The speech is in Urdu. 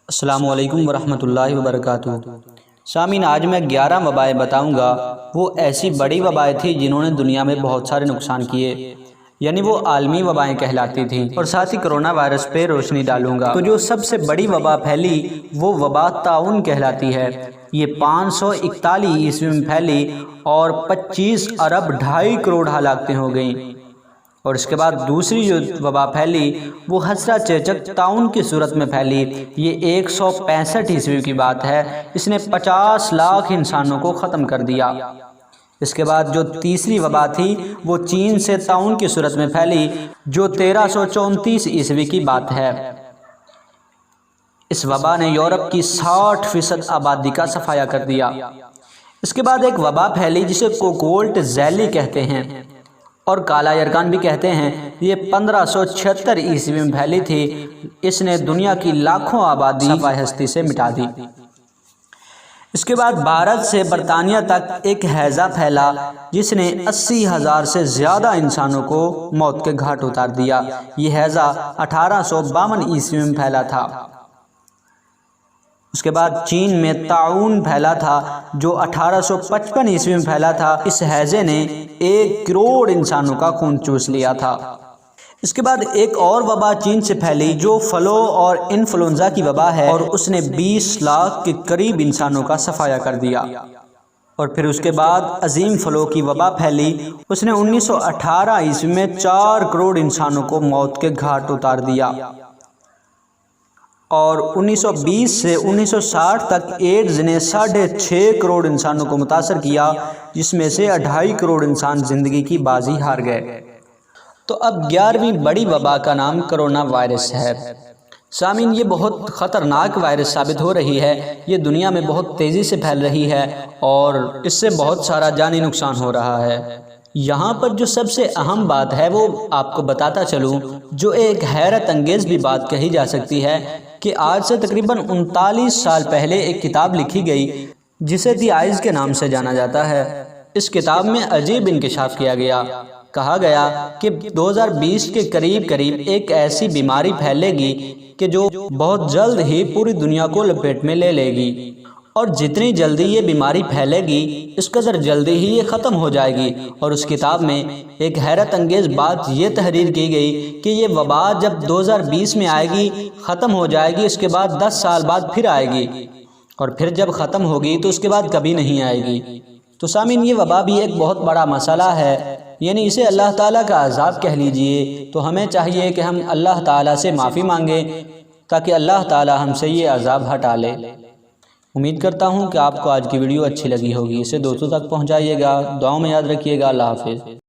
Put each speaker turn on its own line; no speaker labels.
السلام علیکم ورحمۃ اللہ وبرکاتہ۔ سامعین، آج میں 11 وبائیں بتاؤں گا۔ وہ ایسی بڑی وبائیں تھیں جنہوں نے دنیا میں بہت سارے نقصان کیے، یعنی وہ عالمی وبائیں کہلاتی تھیں، اور ساتھ ہی کرونا وائرس پہ روشنی ڈالوں گا۔ تو جو سب سے بڑی وبا پھیلی وہ وبا طاعون کہلاتی ہے۔ یہ 541 عیسوی میں پھیلی اور 25 ارب 2.5 کروڑ ہلاکتیں ہو گئیں۔ اور اس کے بعد دوسری جو وبا پھیلی وہ حسرہ چیچک طاعون کی صورت میں پھیلی۔ یہ 165 عیسوی کی بات ہے۔ اس نے 50 لاکھ انسانوں کو ختم کر دیا۔ اس کے بعد جو تیسری وبا تھی وہ چین سے طاعون کی صورت میں پھیلی، جو 1334 عیسوی کی بات ہے۔ اس وبا نے یورپ کی 60% آبادی کا صفایا کر دیا۔ اس کے بعد ایک وبا پھیلی جسے کوکولٹ زیلی کہتے ہیں اور کالا یرکان بھی کہتے ہیں۔ یہ 1576 عیسوی میں پھیلی تھی۔ اس نے دنیا کی لاکھوں آبادی صفحہ ہستی سے مٹا دی۔ اس کے بعد بھارت سے برطانیہ تک ایک ہیضہ پھیلا جس نے 80,000 سے زیادہ انسانوں کو موت کے گھاٹ اتار دیا۔ یہ ہیضہ 1852 عیسوی میں پھیلا تھا۔ اس کے بعد چین میں طاعون پھیلا تھا جو 1855 عیسوی میں پھیلا تھا۔ اس ہیضے نے 1 کروڑ انسانوں کا خون چوس لیا تھا۔ اس کے بعد ایک اور وبا چین سے پھیلی جو فلو اور انفلوئنزا کی وبا ہے، اور اس نے 20 لاکھ کے قریب انسانوں کا صفایا کر دیا۔ اور پھر اس کے بعد عظیم فلو کی وبا پھیلی۔ اس نے 1918 عیسوی میں 4 کروڑ انسانوں کو موت کے گھاٹ اتار دیا۔ اور 1920 سے 1960 تک ایڈز نے 6.5 کروڑ انسانوں کو متاثر کیا، جس میں سے 2.5 کروڑ انسان زندگی کی بازی ہار گئے۔ تو اب 11ویں بڑی وبا کا نام کرونا وائرس ہے۔ سامعین، یہ بہت خطرناک وائرس ثابت ہو رہی ہے۔ یہ دنیا میں بہت تیزی سے پھیل رہی ہے اور اس سے بہت سارا جانی نقصان ہو رہا ہے۔ یہاں پر جو سب سے اہم بات ہے وہ آپ کو بتاتا چلوں، جو ایک حیرت انگیز بھی بات کہی جا سکتی ہے کہ آج سے تقریباً 39 سال پہلے ایک کتاب لکھی گئی جسے دی آئز کے نام سے جانا جاتا ہے۔ اس کتاب میں عجیب انکشاف کیا گیا۔ کہا گیا کہ 2020 کے قریب ایک ایسی بیماری پھیلے گی کہ جو بہت جلد ہی پوری دنیا کو لپیٹ میں لے لے گی، اور جتنی جلدی یہ بیماری پھیلے گی اس قدر جلدی ہی یہ ختم ہو جائے گی۔ اور اس کتاب میں ایک حیرت انگیز بات یہ تحریر کی گئی کہ یہ وبا جب 2020 میں آئے گی ختم ہو جائے گی، اس کے بعد 10 سال بعد پھر آئے گی، اور پھر جب ختم ہوگی تو اس کے بعد کبھی نہیں آئے گی۔ تو سامعین، یہ وبا بھی ایک بہت بڑا مسئلہ ہے، یعنی اسے اللہ تعالیٰ کا عذاب کہہ لیجئے۔ تو ہمیں چاہیے کہ ہم اللہ تعالیٰ سے معافی مانگیں تاکہ اللہ تعالیٰ ہم سے یہ عذاب ہٹا لے۔ امید کرتا ہوں کہ آپ کو آج کی ویڈیو اچھی لگی ہوگی۔ اسے دوستوں تک پہنچائیے گا۔ دعاؤں میں یاد رکھیے گا۔ اللہ حافظ۔